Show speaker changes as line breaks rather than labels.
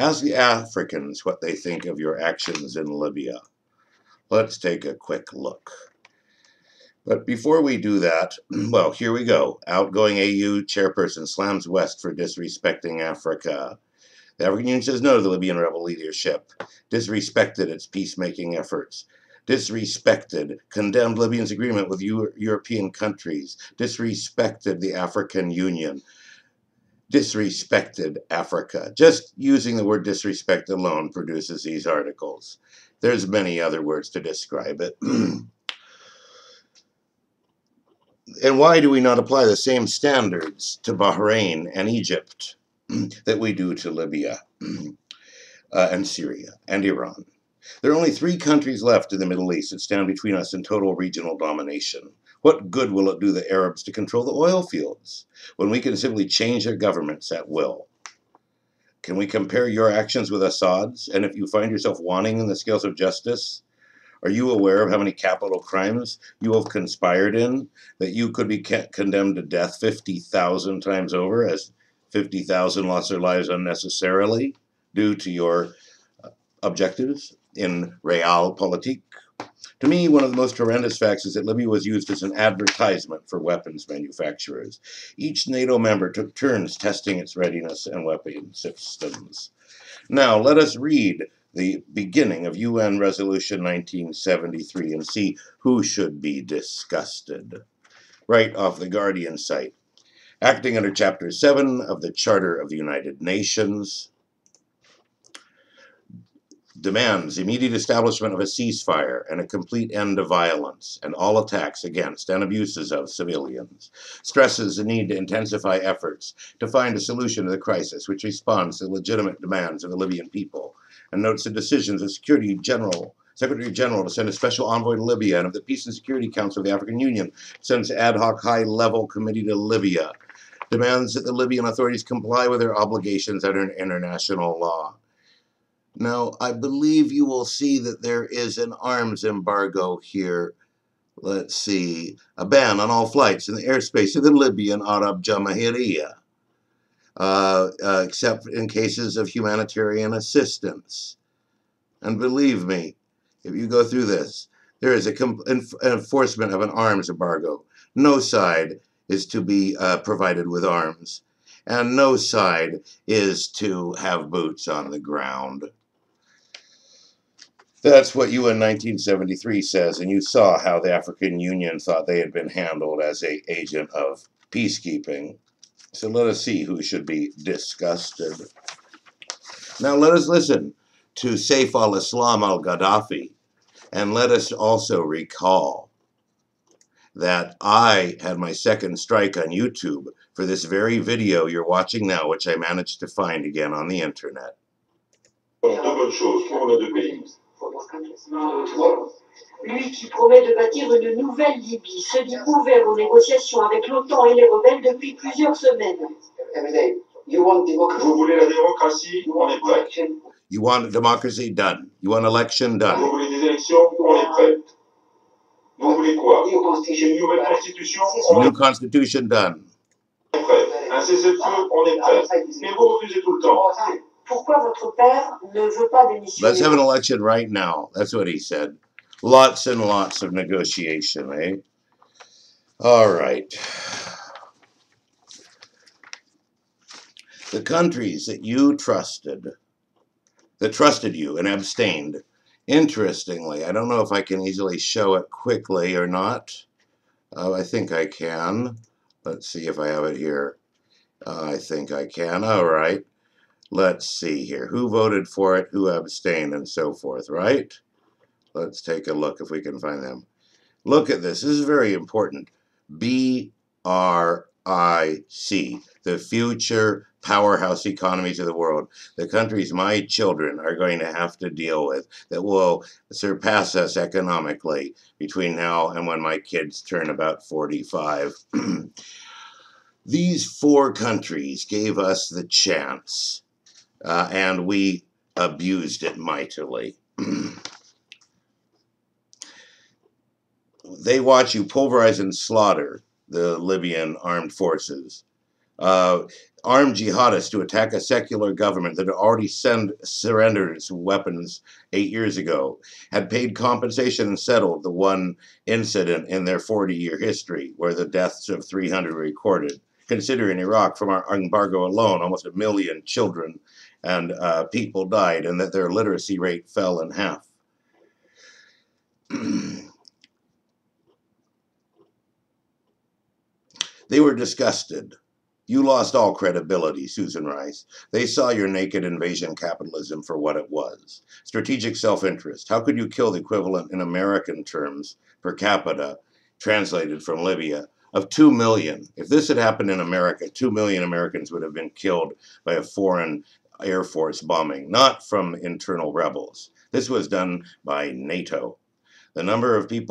Ask the Africans what they think of your actions in Libya. Let's take a quick look. But before we do that, well, here we go. Outgoing AU chairperson slams West for disrespecting Africa. The African Union says no to the Libyan rebel leadership, disrespected its peacemaking efforts, disrespected, condemned Libya's agreement with European countries, disrespected the African Union, disrespected Africa. Just using the word disrespect alone produces these articles. There's many other words to describe it. And why do we not apply the same standards to Bahrain and Egypt that we do to Libya and Syria and Iran? There are only 3 countries left in the Middle East that stand between us and total regional domination. What good will it do the Arabs to control the oil fields when we can simply change their governments at will? Can we compare your actions with Assad's? And if you find yourself wanting in the scales of justice, are you aware of how many capital crimes you have conspired in, that you could be condemned to death 50,000 times over, as 50,000 lost their lives unnecessarily due to your objectives in realpolitik? To me, one of the most horrendous facts is that Libya was used as an advertisement for weapons manufacturers. Each NATO member took turns testing its readiness and weapon systems. Now, let us read the beginning of UN Resolution 1973 and see who should be disgusted. Right off the Guardian site. Acting under Chapter 7 of the Charter of the United Nations, demands immediate establishment of a ceasefire and a complete end to violence and all attacks against and abuses of civilians, stresses the need to intensify efforts to find a solution to the crisis which responds to the legitimate demands of the Libyan people, and notes the decisions of Secretary General to send a special envoy to Libya, and of the Peace and Security Council of the African Union sends ad hoc high-level committee to Libya, demands that the Libyan authorities comply with their obligations under international law. Now, I believe you will see that there is an arms embargo here. Let's see. A ban on all flights in the airspace of the Libyan Arab Jamahiriya, except in cases of humanitarian assistance. And believe me, if you go through this, there is an enforcement of an arms embargo. No side is to be provided with arms, and no side is to have boots on the ground. That's what UN 1973 says, and you saw how the African Union thought they had been handled as an agent of peacekeeping. So let us see who should be disgusted. Now let us listen to Saif al-Islam al-Gaddafi, and let us also recall that I had my second strike on YouTube for this very video you're watching now, which I managed to find again on the internet.
Lui qui promet de bâtir une nouvelle Libye se dit ouvert aux négociations avec l'OTAN et les rebelles depuis plusieurs semaines.
Vous voulez la démocratie, on est prêt.
You want democracy? Done. You want election? Done.
Vous voulez des élections, on est prêt. Vous voulez quoi? Une nouvelle constitution, on est
New constitution? Done.
prêt. Un cessez-le-feu, on est prêt. Mais vous refusez tout le temps.
Pourquoi votre père ne veut pas démissionner?
Let's have an election right now. That's what he said. Lots and lots of negotiation, eh? All right. The countries that you trusted, that trusted you and abstained, interestingly, I don't know if I can easily show it quickly or not. I think I can. Let's see if I have it here. I think I can. All right. Let's see here. Who voted for it, who abstained, and so forth, right? Let's take a look if we can find them. Look at this. This is very important. BRIC, the future powerhouse economies of the world. The countries my children are going to have to deal with that will surpass us economically between now and when my kids turn about 45. These 4 countries gave us the chance, and we abused it mightily. They watch you pulverize and slaughter the Libyan armed forces. armed jihadists to attack a secular government that had already surrendered its weapons 8 years ago, had paid compensation and settled the one incident in their 40-year history where the deaths of 300 were recorded. Considering Iraq, from our embargo alone, almost 1 million children and people died, and that their literacy rate fell in half. They were disgusted. You lost all credibility, Susan Rice. They saw your naked invasion capitalism for what it was. Strategic self-interest. How could you kill the equivalent in American terms per capita, translated from Libya, of 2 million? If this had happened in America, 2 million Americans would have been killed by a foreign Air Force bombing, not from internal rebels. This was done by NATO. The number of people